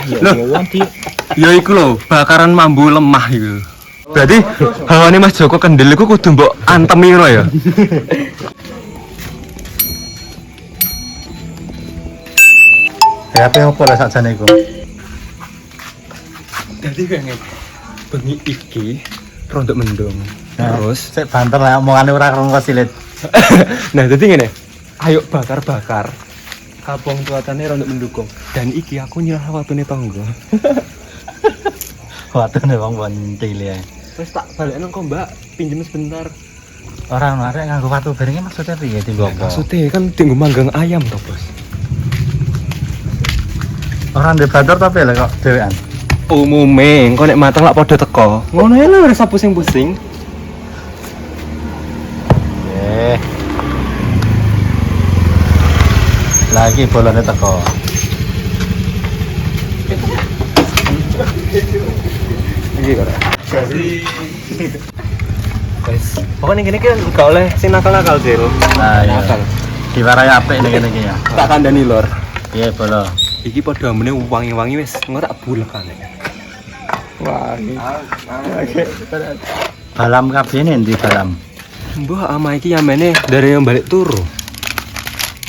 Loh, ya iku lho, bakaran mambu lemah iku. Berarti hawane Mas Joko kendel iku kudu mbok antemi ngono ya. Ya apa yang lah sakjane iku? Dadi kene bengi iki rondok mendung. Terus Sik banter lah omongane ora krungu silit. nah dadi ngene. Ayo bakar-bakar. Kampung tuatane rondok mendukung. Dan iki aku nyerah watune tangga. Watune wong boncil ya. Wis tak balekno kok, Mbak. Pinjem sebentar. Ora ono arek nganggo watu barenge maksudnya piye timbang apa? Maksudnya kan tinggu manggang ayam toh, Bos. Ora ndek banter tapi lho kok dhewean. Umume engko nek mateng lak padha teko. Ngono ae lho ora usah pusing-pusing. Lagi bolone teko. Iki ora. Wes, pokoknya gini kan gak oleh sing nakal-nakal Zil. Nah, iya. Nakal. Diwarai apik ning kene iki ya. Tak kandhani lor. Piye bolo? Iki padha amene wangi-wangi wis engko tak bulekane. Wangi. Balam kabeh endi balam? Mbah ama iki yamene dari yang balik turu.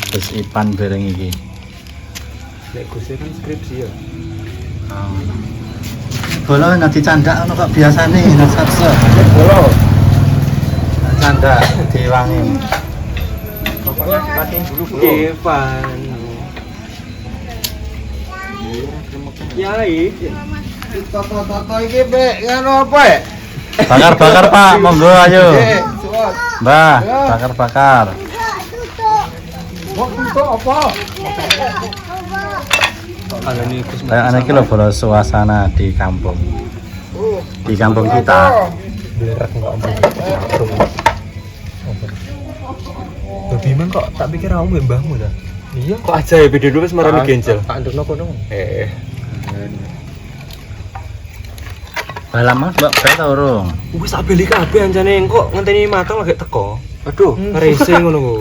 Terus Ipan bareng iki. Nek Gus kan skripsi ya. Bolo nanti candak ono kok biasane nasatso. Bolo. Candak diwangi. Pokoknya dipatiin dulu bro. Evan. Yai. Toto-toto iki Pak, ngono apa ya? Bakar-bakar Pak, monggo ayo. Mbah, bakar-bakar. Kok itu apa? Kayak aneh iki lho bolo suasana di kampung. Di kampung kita. Berak enggak omong. Lebih man kok tak pikir kamu mbahmu dah. Iya kok aja ya beda dulu semarani genjel. Tak ndurno kono. Balam Mas, Mbak, bae ta urung? Wis tak beli kabeh ancane kok ngenteni mateng lagi teko. Aduh, rese ngono ku.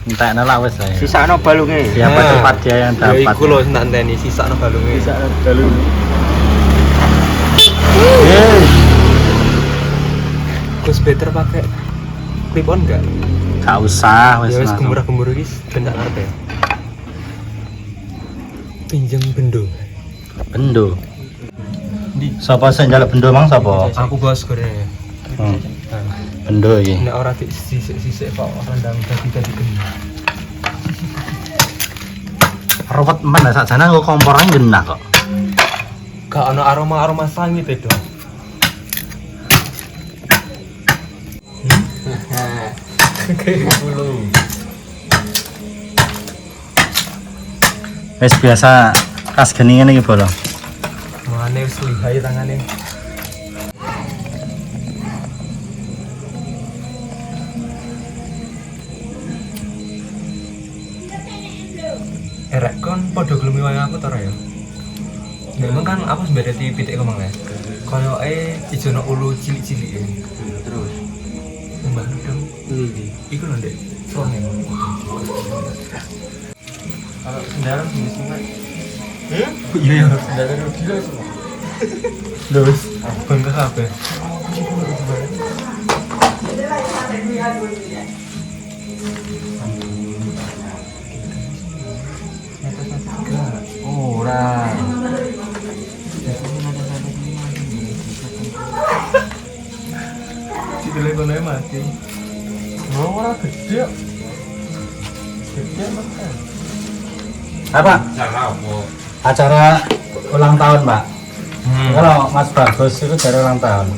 Entekno lah wis ae. Sisakno balunge. Siapa cepat dia yang Ya dapat. iku lho tak enteni sisakno balunge. Sisakno balunge. Gus better pakai clip on enggak? Gak usah wis. Ya wis langsung. gemurah-gemuruh iki ben tak ngerti. Pinjem bendo. Bendo. Ndi? Sapa sing njaluk bendo mang sapa? Aku bos goreng. Bendo iki. Nek ora sisik-sisik kok rendang dadi geni. Ruwet men sakjane nggo kompor ae genah kok. Gak ono aroma sangit itu. Wis biasa kas geni ngene iki bolo. Mane wis lihai tangane. Erek kon padha gelem wae aku to ya. Memang kan aku sebenarnya di pitik kemang ya. Koyoke ijono ulu cilik-cilik ya. Terus mbah nudung. Iku lho Ndek. Frone. Kalau kendaraan jenis sungai. Iya ya, kendaraan gila semua. Terus bangga kabeh. Ora. Si teleponnya mati. Ora gede. Gede makan. Apa? Acara ulang tahun, Pak. Kalau Mas Bagus itu dari ulang tahun.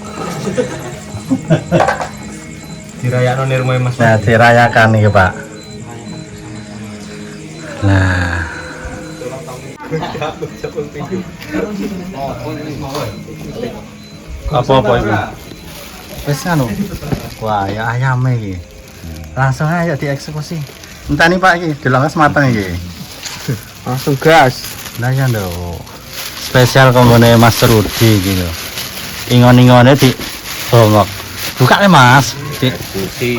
Dirayakno nirmoe Mas. Nah, dirayakan nih, Pak. Nah, apa itu? Wis anu. Wah, ya ayam iki. Langsung aja dieksekusi. Entah nih Pak iki, delonges mateng iki. Langsung gas. Nah ya lho. Spesial kombone Mas Rudi gitu. Ingon-ingone di bongok. Buka nih Mas.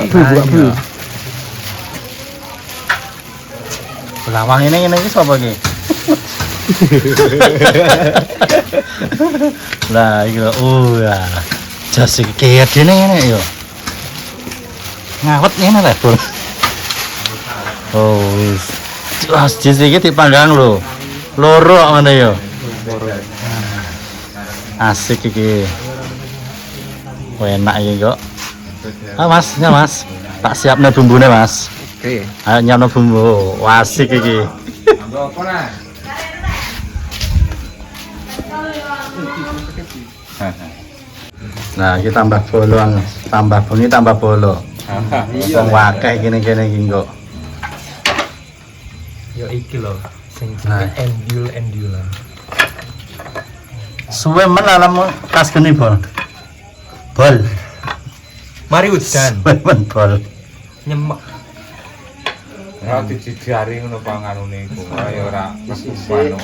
Buka dulu. Belawang ini sapa iki? Lah iki lho, ya. Jas iki kaya dene ngene yo. Ngawet ngene lho, Bol. Oh, wis. Jas iki dipanggang lho. Loro ngene yo. Asik iki. Enak iki kok. Ah, Mas, ya Mas. Tak siapne bumbune, Mas. Oke. Ayo nyono bumbu. Wah, asik iki. Apa nah? Nah, iki tambah bolong, tambah bengi tambah bolo. Wong wakeh kene-kene iki kok. Yo iki lho sing Nah. jenenge endulan. Suwe men alam kas geni bol. Bol. Mari udan Suwe men bol. nyemek. Ora dicidari ngono panganune iku. Ya ora kesumpano.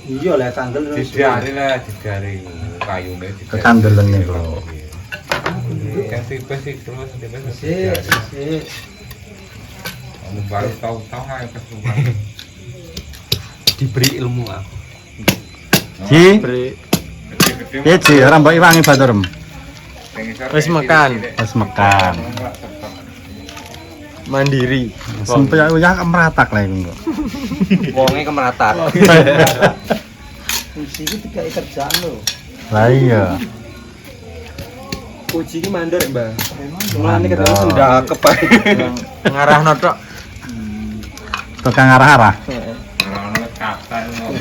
Iya lah tanggal Didari lah, didari kayune didari. Kekandelen niku. Yang tipis itu tipis. sik. Kamu baru tahu aja kesumpano. Diberi ilmu aku. Ji, Gede-gede. piye Ji, ora mbok iwangi baturem. Wis makan. Wis mekan. Mandiri. Sampai aku ya meratak lah iku kok. Wonge kemerataan. Fungsi iki tiga kerjaan lho. Lah iya. Uji iki mandor, Mbak. Mulane Mandor. ketemu Ndak kepak. Ngarahno tok. Tukang arah-arah. Ono kapten ngono.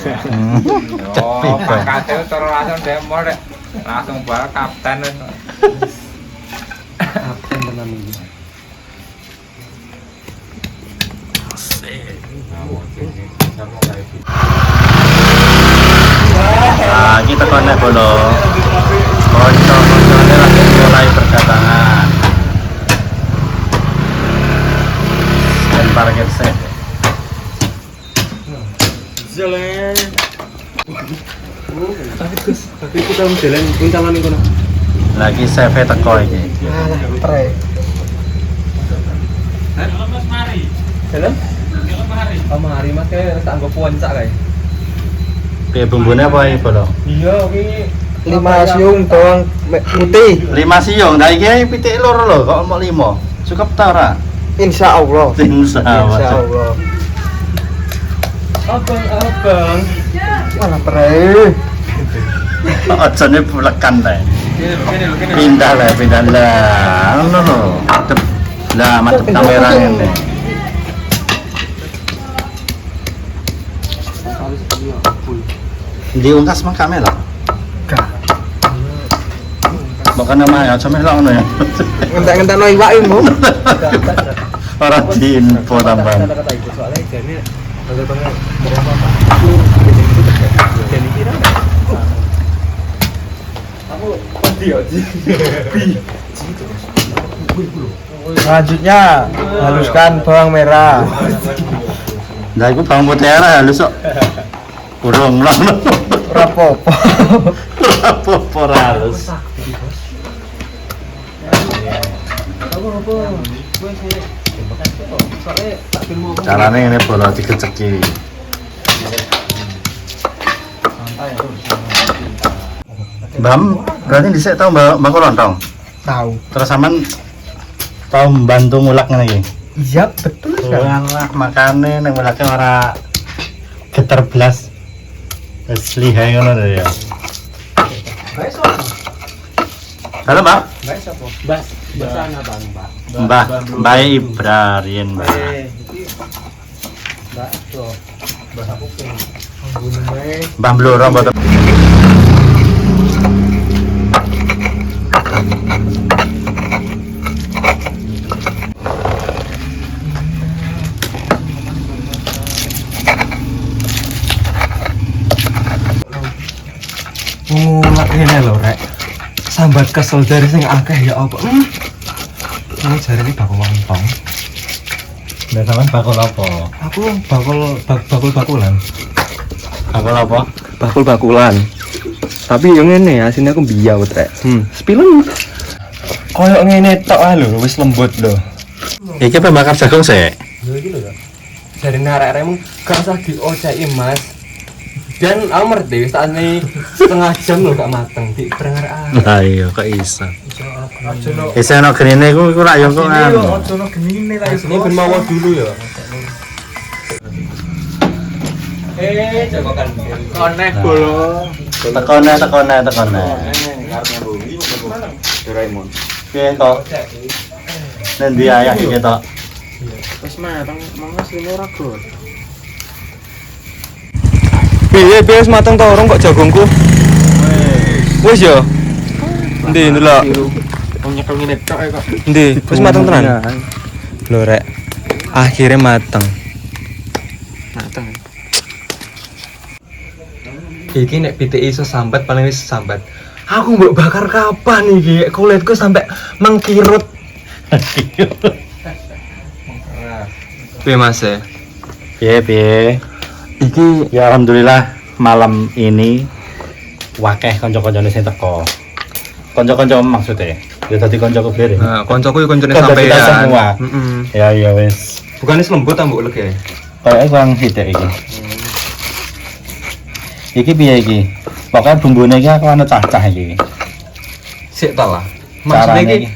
Cepi, Oh, Bang. pangkate terus langsung demo rek. Langsung bal kapten wis. Kapten tenan iki. Nah, kita konek bolo. Konco-koncone lagi mulai berdatangan. Dan parkir set. Jalan. Tapi aku tahu jalan kuncangan ning kono. Lagi save teko iki. Pre. Jalan? Mari Mas kae tak nggo puncak kae. Piye bumbune apa iki bolo? Iya, iki 5 siung bawang putih. 5 siung. Nah iki pitik loro lho, kok mau 5. Cukup ta ora? Insyaallah. Insyaallah. Insyaallah. abang. Mana pre? Aja ne bulekan ta. Kene lho, kene. Pindah lah. Ngono lho. Madep. Lah madep kamera ngene. Di ungkas mang kamera. Bukan nama ya, cuma melok ngono ya. Ngentek-ngentekno iwak iku. Ora diinfo tambahan. Kata-kata itu soalnya jane bagel banget berapa Pak? Jadi kira aku pasti ya. Selanjutnya haluskan bawang merah. Nah, iku bawang putih ora halus kok. Kurang lah. Ora apa-apa. Apa ora halus. Carane ngene bola digeceki. Bam, berarti dhisik tau mbak lontong. Tahu. Terus sampean tau mbantu ngulak ngene iki. Iya betul sekali. Lah makane ning mulake ora geter blas. Wis lihai ngono lho ya. Halo, Mbak. Bahasana Bang, Pak. Mbah Ibrahim, Mbak. Mbak, tuh. Mbah Bloro mboten. ngulak ngene lho rek. Sambat kesel dari sing akeh ya apa. Ini jare iki bakul lontong. Lah sampean bakul apa? Aku bakul-bakulan. Bakul apa? Bakul-bakulan. Tapi yang ngene asine aku biau rek. Sepilem. Koyok ngene tok ah lho, wis lembut lho. Iki pembakar jagung sih. Lho iki lho ya. Jarine arek-arekmu gak usah dioceki, Mas. Dan aku ngerti saatnya setengah jam lo gak mateng di perengah. Lah iya kok iso. Iso ono genine iku rak yo kok anu. Ono genine lah Ini ben mawa dulu ya. Coba kan. konek bolo. Tekone. Doraemon. Piye kok? Nendi ayah iki tok? Wis mateng, mangas limo ora gol. Piye wis mateng to orang kok jagungku. Wis ya. Endi ndelok. Wong nyekel ngene tok kok. Endi wis mateng tenan. Lho rek. Akhirnya mateng. Mateng. Iki nek PTI iso sambat paling wis sambat. Aku mbok bakar kapan iki? Kulitku sampai mengkirut. Piye Mas e? Piye? Iki Ya alhamdulillah malam ini wakeh kanca-kancane sing teko. Kanca-kanca maksudnya. Ya dadi kancaku blere. nah, koncoku yo koncone Konco kita sampean. semua. Heeh. Ya wis. Bukannya selembut ta mbok lege. Kayaknya kurang sithik iki. Iki piye iki? Pokoknya bumbune iki aku ana cah-cah iki. Sik ta lah. Maksudnya Carane iki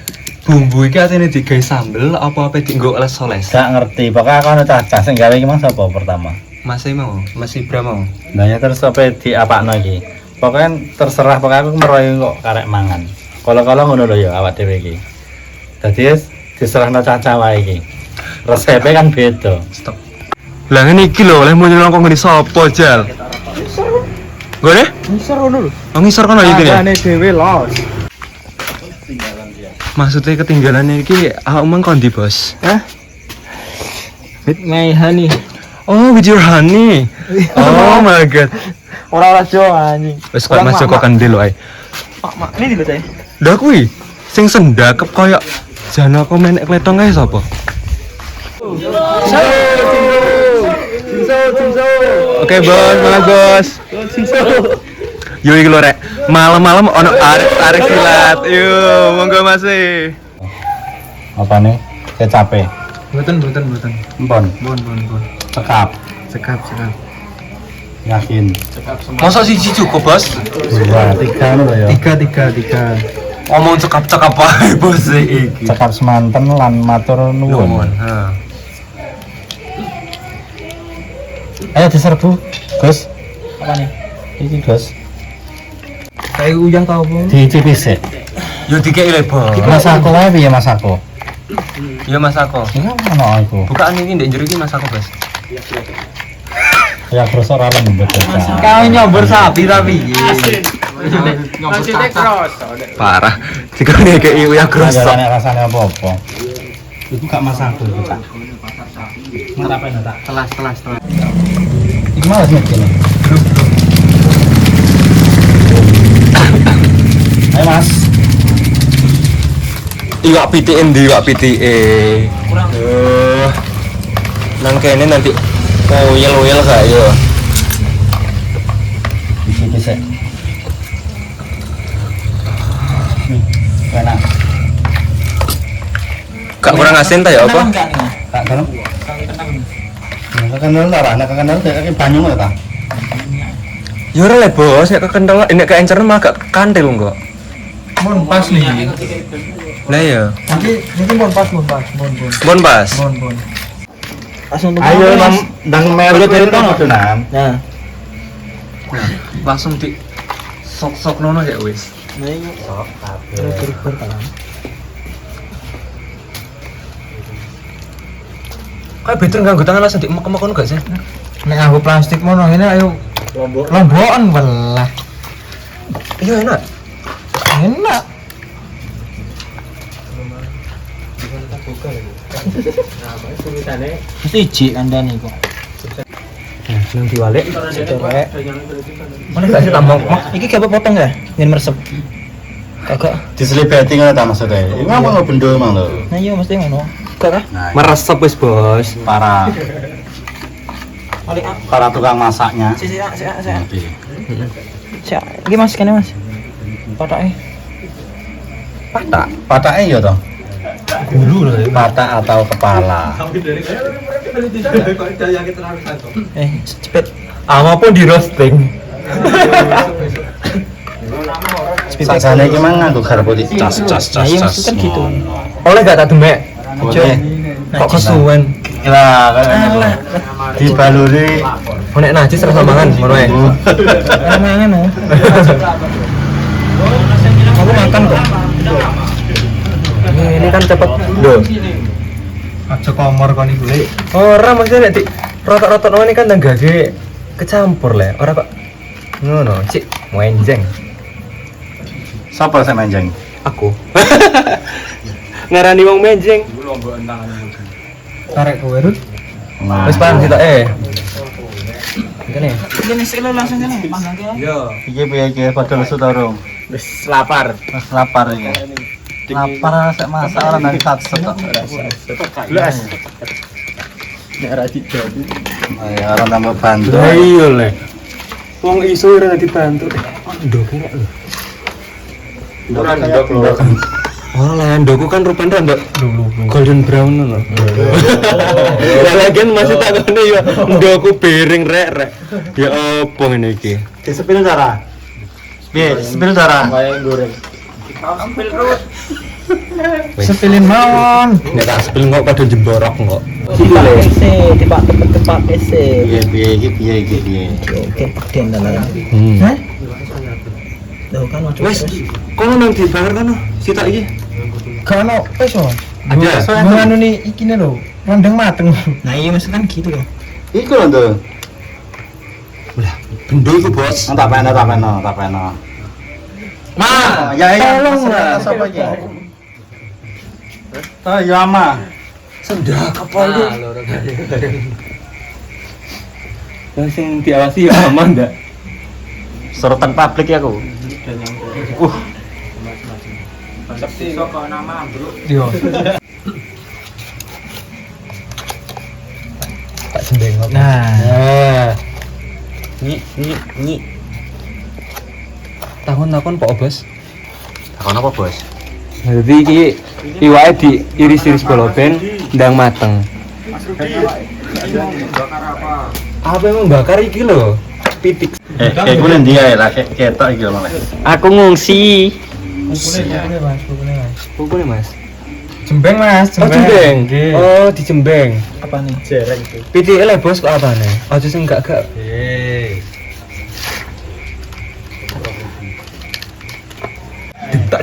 bumbu iki asline digawe sambel apa dienggo oles-oles? Gak ngerti, pokoknya aku ana cah-cah sing gawe iki Mas apa pertama? Mas mau, Mas Ibra mau. Nah ya terus apa diapakno iki? Pokoknya terserah, pokoknya aku meroyo kok karek mangan. Kalau ngono lho ya awak dhewe iki. Dadi wis diserahno cah-cah wae iki. Resepnya kan beda. Stop. Lah ngene iki lho, oleh muncul kok ngene sapa jal? Gone? Ngisor ngono lho. Oh ngisor kono iki ya. Agane dhewe los. Maksudnya ketinggalan iki aku meng kondi, Bos. Hah? With my honey. Oh, with your honey. Oh my god. Ora Jawa anjing. Wis kok masuk kok kendel wae. Mak, ini dibaca. Lah kuwi sing sendakep koyo jana komen nek kletong kae sapa? Oke, Bos, malam Bos. Yo iki lho rek. Malam-malam ono arek silat. Yo, monggo Mas e. Apa nih? Kecape. Mboten. Empon. Bon. Cekap. Sekap. Yakin. Masa siji cukup, Bos? 2, 3 lho ya. 3. Ngomong cekap-cekap wae Bos iki. Cekap semanten lan matur nuwun. Nuwun. Ha. Ayo diserbu, Gus. Apa nih? Iki Gus. Kayak uyah tau apa? Dicipi sik. Yo dikeki le, Bos. Mas aku wae piye Mas aku? Yo Mas Ako. Iki ono iku. Bukaan iki ndek njero iki Mas Ako, Bos. Ya terus ora lembut ya. Kau nyobor sapi tapi. Parah. Dikone kei uya grosok. Rasane rasane apa-apa. Iku gak Mas aku iku tak. Merapen tak. Telas. Iki malas nih kene. Ayo Mas. Iwak pitike ndi iwak pitike? Kurang. Nang kene nanti oyel gak yo. Dicipi sik. Enak. Gak kurang asin ta ya apa? Tak kan. Nek kenal ora, nek kenal dek banyu ngono ta. Ya ora le, Bos, nek kekental nek keencer mah gak kantil kok. Mon pas nih. Lah ya. Nanti mon pas. Bon pas. Bon. Langsung Ayo ndang melu cerita ngono Nam. Nah. Langsung di sok-sok nono ya wis. Nah iya. Sok kabeh. Kayak bener nganggo tangan langsung diemek-emek ngono gak sih? Nek nganggo plastik mono ngene ayo lombokan belah. Iya enak. Enak. Siji kandhane kok. Nang diwalek. Corek. Mana gak sih tambang? Iki gak potong ya? Ngene meresep. Kagak. Diselibeti ngono ta maksudnya. Iku ngomong bendo emang lho. Nah iya mesti ngono. Kagak. Nah, Meresep wis, Bos. para Alik para tukang masaknya. sik. Oke. Sik. Iki Mas kene Mas. Patake. Patak. Patake ya toh? Guru lah ya. Patak atau kepala. Cepet. Ama pun di roasting. Sakjane iki mang nganggo garpu cas. kan gitu. Oleh gak tak demek? Boleh. Kok kesuwen? Lah, dibaluri. Oh nek najis rasa mangan ngono ae. Mangan oh. Aku makan kok. Ini kan cepet. Lho. Aja komor kon iku lek. Ora maksudnya nek di rotok-rotok ini kan tenggage kecampur le. Ora kok ngono, cik menjeng. Sapa sing manjang? Aku. Ngarani wong menjeng. Tarik kowe Rut. Wis paham sitok Kene. Kene sik langsung kene panggang ke. Iki piye iki padha lesu ta urung? Wis lapar. Wis lapar iki. Lapar sik masak ora nang satset tok. Blas. Nek ora dibantu. Ayo ora tambah bantu. Lah iya le. Wong iso ora dibantu. Ndok kene lho. Ndok. Oh, lah ndokku kan rupane ndok golden brown ngono. Lah lagian masih tak ngene yo ndokku bering rek. Ya opo ngene iki? Disepil cara. Piye? Disepil cara. Sepilin mawon. Nek tak sepil kok padha jemborok kok. Iki le. Tepak Piye iki? Oke, den dalan. Hmm. Hah? Loh kan Wes, kono nang dibayar kono. Sitok iki. Gak ono wis oh. Ada. Menganu nih ikine lho, rendeng mateng. Nah iya maksud kan gitu loh. Iku lho, Nduk. Bendo iku, Bos. Tak peno. Ma, ya tolong lah sapa iki? Ta ya ma. Sendak apa iki? Lah sing diawasi ya aman ndak? Sorotan publik ya aku. Yo. Tak sembengok. Nah, Nyi. Takon-takon Pak Bos. Takon apa, Bos? Jadi iki iwake diiris-iris boloben ndang mateng. Apa emang bakar iki lho? Pitik. Iku ning ndi ae lah ketok iki lho. Aku ngungsi. Mas. Pukul Mas. Jembeng Mas, Oh, jembeng. Nggih. Oh, di jembeng. Apa nih? Jereng tuh. Pitik le Bos kok apane? Aja sing gak. Tak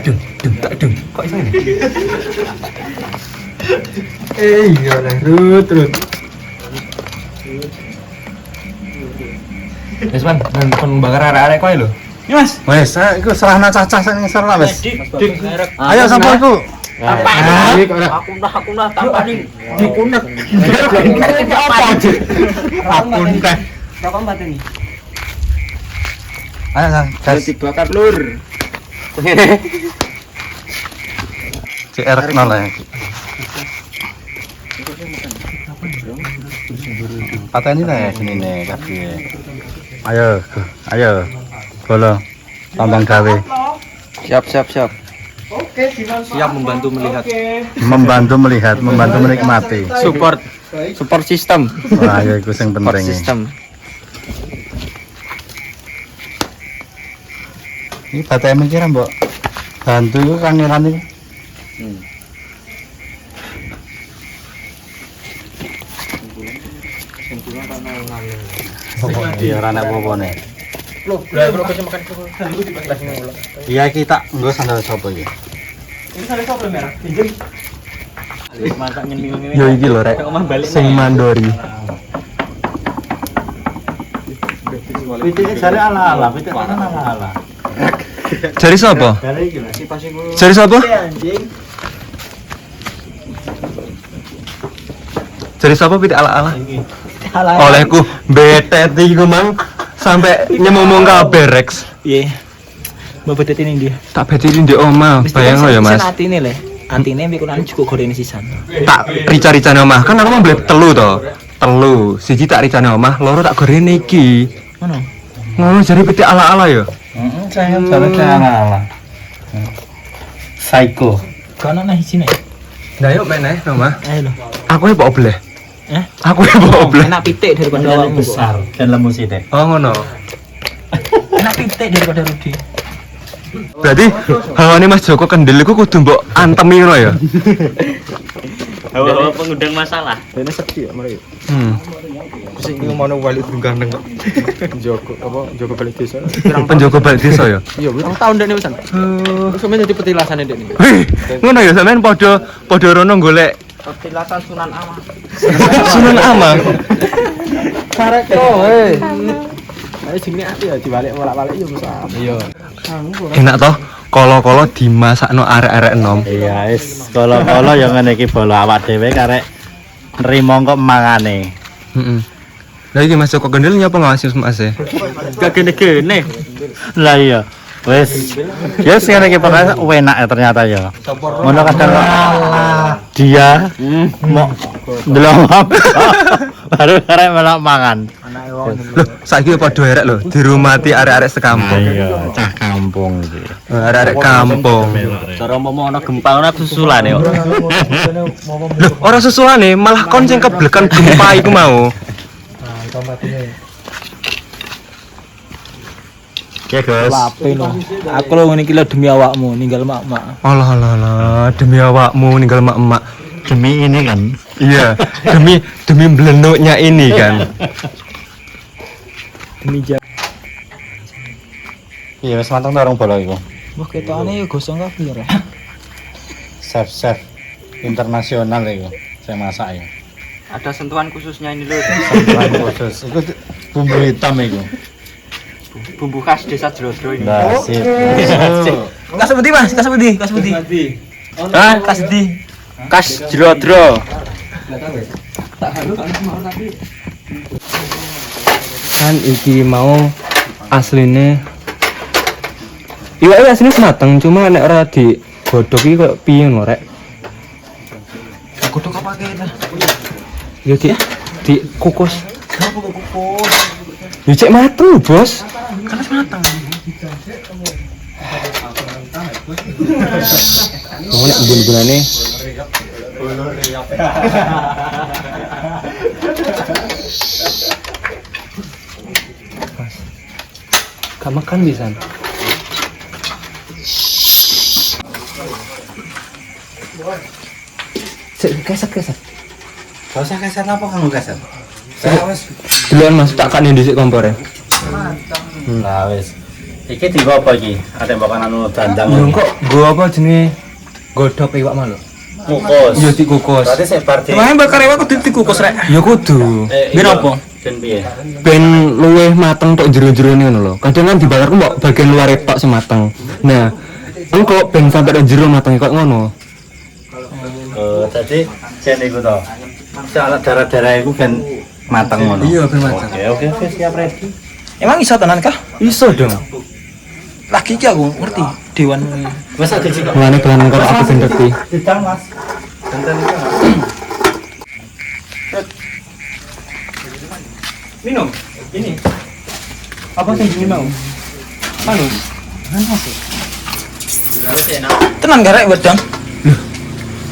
deng. Kok iso ngene? Iya lah, Rut. Wes man, kon bakar arek-arek kowe lho. Ini Mas. Wes, iku serahna cacah sing ngisor lah wis. Ayo sampai iku. Aku nah tampani. Dikunek. Akun teh. Rokok bateni. Ayo gas. Dibakar lur. CR nol ya. Pateni lah ya sini nih kabeh. Ayo. Bolo. Tambang gawe. Siap. Siap membantu melihat. Membantu menikmati. Support system. Wah, ya iku sing Support penting. system. Ini batai mikir mbok. Bantu iku kangelan iki. Iya, ora ana apa-apane. Iya kita nggo sandal sapa iki? Masak nyemil-nyemil. Yo iki lho rek. Sing mandori. Pitike jare ala-ala, pitik kan ala-ala. Jari sapa? Jare iki lho. Jari sapa? Jari sapa pitik ala-ala? Olehku betet iku mang sampai nyemomong kabeh Rex. Iya. Mbak bedet ini dia. Tak betirin di omah, bayang lo ya Mas. Atine le. Antine mikulane cukup goreng sisan. Tak rica-ricane omah, kan aku mau beli telu to. Telu, siji tak ricane omah, loro tak goreng iki. Ngono. Ngono jari pitik ala-ala ya. Saya jare ala-ala. Psycho. Kono nah isine. Nah yuk meneh omah. Ayo lho. Aku e kok boleh. Aku yang goblok. Enak pitik daripada Yang awakmu. besar dan lemu sithik. Oh ngono. Enak pitik daripada Rudi. Berarti hawane Mas Joko kendel iku kudu mbok antemi ngono ya. Hawa pengundang masalah. Dene sedih ya mari. Sing ngono wali ganteng kok. Joko balik desa. Penjogo balik desa ya. Iya, wis tahun dene wisan. Sampeyan jadi petilasane dene. Hei, ngono ya sampean padha rono golek Petilasan Sunan Amang. Sunan Amang. Karek to, hei. Ayo jenenge ati ya dibalik bolak-balik yo Mas. Iya. Enak toh kolo-kolo dimasakno arek-arek enom. Iya, wis kala-kala ya ngene iki bola awak dhewe karek nrimo kok mangane. Heeh. Lah iki Mas Joko kendel nyapa ngawas Mas e? Gak gene-gene. Lah iya. Wis. Ya sing ngene iki pokoke enak ya ternyata ya. Ngono kadang kok dia mau ndelok baru karek melok mangan. Loh, saiki padha erek lho, dirumati arek-arek sekampung. Iya, cah kampung iki. Arek-arek kampung. Cara momo ana gempa ana susulane kok. Loh, ora susulane, malah kon sing keblekan gempa iku mau. Ya, Gus. Lape no. Aku lho ngene iki lho demi awakmu ninggal mak-mak. Alah, demi awakmu ninggal mak-mak. Demi ini kan. Iya, demi belenuknya ini kan. Demi jam. Iya, wis mateng tarung bola iku. Wah ketane yo gosong kabeh ya. Chef internasional iku. Saya masak ya. Ada sentuhan khususnya ini lho. Sentuhan khusus. Iku bumbu hitam iku. Bumbu khas desa Jrodro ini. Nah, sip. Kas putih Mas, kas putih. Hah, kas putih. Kas Jrodro. Kan iki mau asline iwake asline mateng, cuma nek ora digodhog iki kok piye ngono rek. Godhog apa kita? Ya di kukus. Ya cek mateng lho, Bos. Kan wis mateng. Oh nek bun-bunane gak makan bisa. Keset. Gak usah keset apa kamu keset? Duluan Mas, tak kan ndhisik kompore. Lah wis. Iki dienggo apa iki? Ada makanan anu dandang. Yo kok gua apa jenenge godhog iwak malo. Kukus. Iya dikukus. Berarti sik bar di. Main bakar iwak kudu dikukus rek. Ya kudu. Ben apa? Ben piye? Ben luwih mateng tok jero-jerone ngono lho. Kadang kan dibakar ku mbok bagian luar tok sing mateng. Nah, engko ben sampe tok jero mateng kok ngono. Tadi jen iku to. Soal darah-darah iku ben mateng ngono. Iya, ben mateng. Oke, siap ready. Emang iso tenan kah? Iso dong. Lagi iki aku ngerti dewan. Wes aja sik. Mulane kelan karo aku ben ngerti. Didang, Mas. Benten iki. Minum. Ini. Apa sing ini mau? Manus. Tenan gak rek wedang?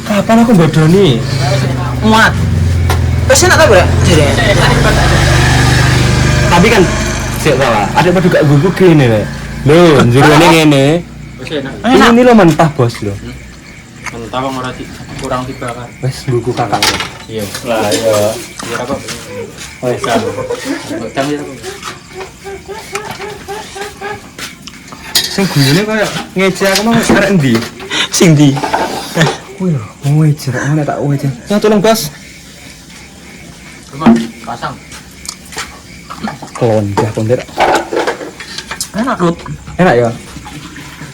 Kapan aku bodoni? Muat. Wis enak ta, Bro? Tapi kan sik salah. Ada pada gak bumbu gini lho. Lho, jerone ngene. Ini lo mentah, Bos lho. Mentah kok ora kurang dibakar. Wes buku kakak. Iya. Lah iya. Kira kok Wes kan. wedang ya. Sing guyone koyo ngece aku mau arek endi? Sing ndi? Kuwi lho, ngece rek ngene tak ngece. Ya tolong, Bos. Pasang. Kondak. Enak Rut. Enak ya.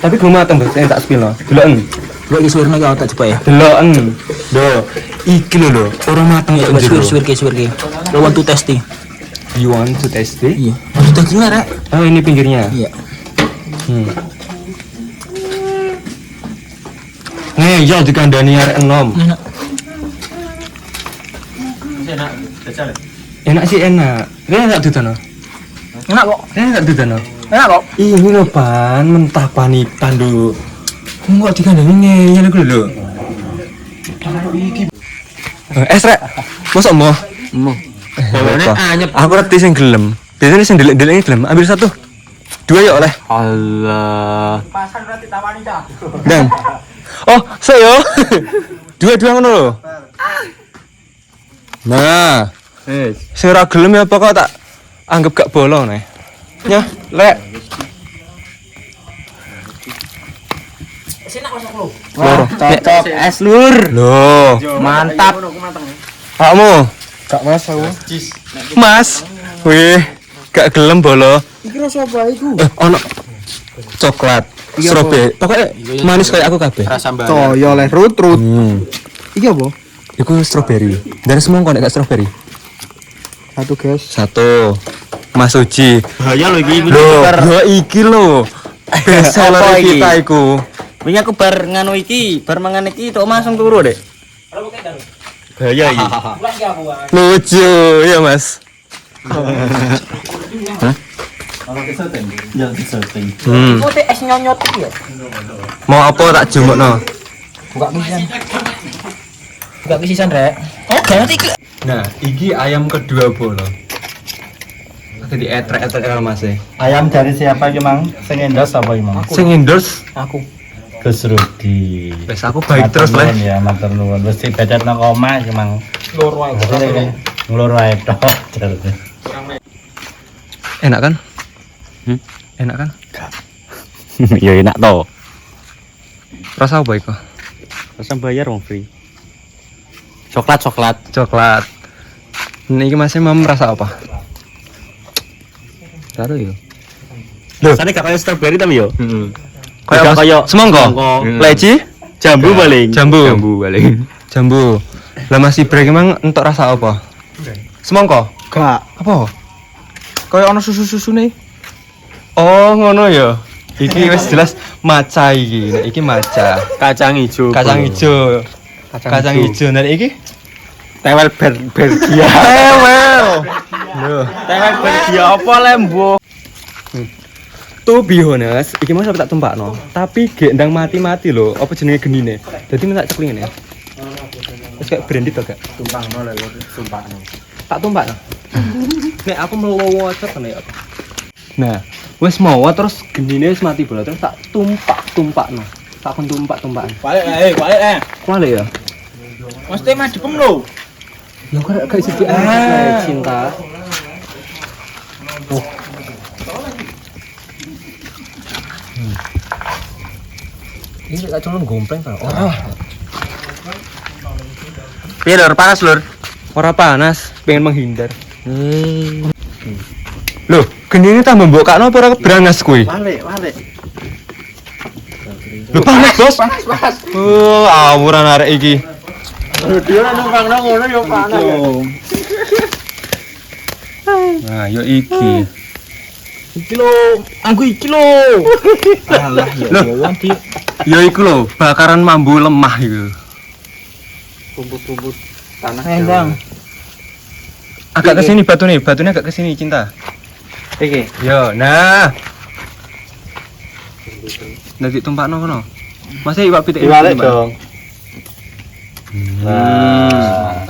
Tapi gue mateng Bos, tak spill no. Deloken. Gua iki suwirna kau tak coba ya. Deloken. Lho, iki lho, ora mateng ya njero. Suwir. Lo want to testing. You want to taste it? Iya. Harus testingnya rek. Oh, ini pinggirnya. Iya. Ngeyel dikandani arek enom. Enak. Enak. Jajal. Enak sih enak. Rene tak dudono. Enak kok. Rene tak dudono. Enak kok. Ini lho pan, mentah panitan lho. Kok dikandani ngeyel iku lho. Es rek. Mosok mo? Bolone anyep. Aku reti sing gelem. Biasanya sing delek-delek gelem. Ambil 1. 2 ya oleh. Allah. Dan. Oh, saya. 2 ngono lho. Nah, sing ora gelem ya pokok tak anggap gak bolong nih. Ya, lek. Cocok es lur. Loh, Mantap. kamu. Gak Mas aku. Mas. Wih, gak gelem bolo. Iki rasa apa iku? Ono coklat, strawberry. Pokoknya manis kayak aku kabeh. Rasa mbak. Toyo leh rut. Iki apa? Iku strawberry. Dan semongko nek gak strawberry. 1 guys. 1. Mas Uji. Bahaya lho iki. Loh, ya iki lho. Bestseller Apa iki? kita iku. Wingi aku bar nganu iki, bar mangan iki tok langsung turu, Dek. Bahaya iki. Lucu, ya Mas. Kok es nyonyot iki ya? Mau apa tak jumukno? Buka pisisan, Rek. Oh, banget iki. Nah, iki ayam kedua bolo. Tadi etrek-etrek karo Mas e. Ayam dari siapa iki, Mang? Sing endorse apa iki, Mang? Sing endorse Aku. Gus Rudi. wis aku baik terus Matur lah. nuwun ya, matur nuwun. Wis dibedetno koma iki, Mang. Loro ae. Nglur wae tok. Enak kan? Enak kan? Ya enak to. Rasa apa iku? Rasa bayar wong free. Coklat. Coklat. Niki Mas mau merasa apa? Taruh yo. Rasane gak kayak strawberry tapi yo. Kayak apa? Kayak semongko. semongko. Leci? Jambu paling. Jambu. paling. Jambu. Lah masih break emang entuk rasa apa? Semongko. Gak. Apa? Kayak ono susu-susune. Oh, ngono ya. Iki wis jelas maca iki. Nek iki maca. Kacang hijau. Kacang ijo. Kacang ijo. Nek iki Tewel Belgia. tewel. Loh, Tewel Belgia apa lembo? to be honest, iki mau sampe tak tumpakno. Tapi gek ndang mati-mati lho. Apa jenenge genine? Dadi minta cekling ngene. Wis kayak brandy to gak? Tumpakno lho, tumpakno. Tak tumpakno. Nek aku melowo aja kene apa? Nah, wis mau terus genine wis mati bola terus tak tumpakno. Tak kon tumpak-tumpakan. Balik eh. Kuali ya. Mesti madhepem lho. Lo kan kayak sedih cinta. Ini tak colong gompleng kan? Piye lur, panas lur? Ora panas, pengen menghindar. Loh, geni ini tambah mbok kakno apa ora berangas kuwi? Balik. Loh panas, Bos. Panas. Oh, awuran arek iki. Dia numpang nang ngono yo panas. Nah, yo iki. Iki lho, anggo iki lho. Alah ya wong di Yo iku lho, bakaran mambu lemah iku. rumput-rumput tanah. Endang. Agak kesini batunya agak kesini cinta. Iki. Yo, nah. Nanti tumpakno kono. Masih iwak pitik. Diwalek dong. Nah.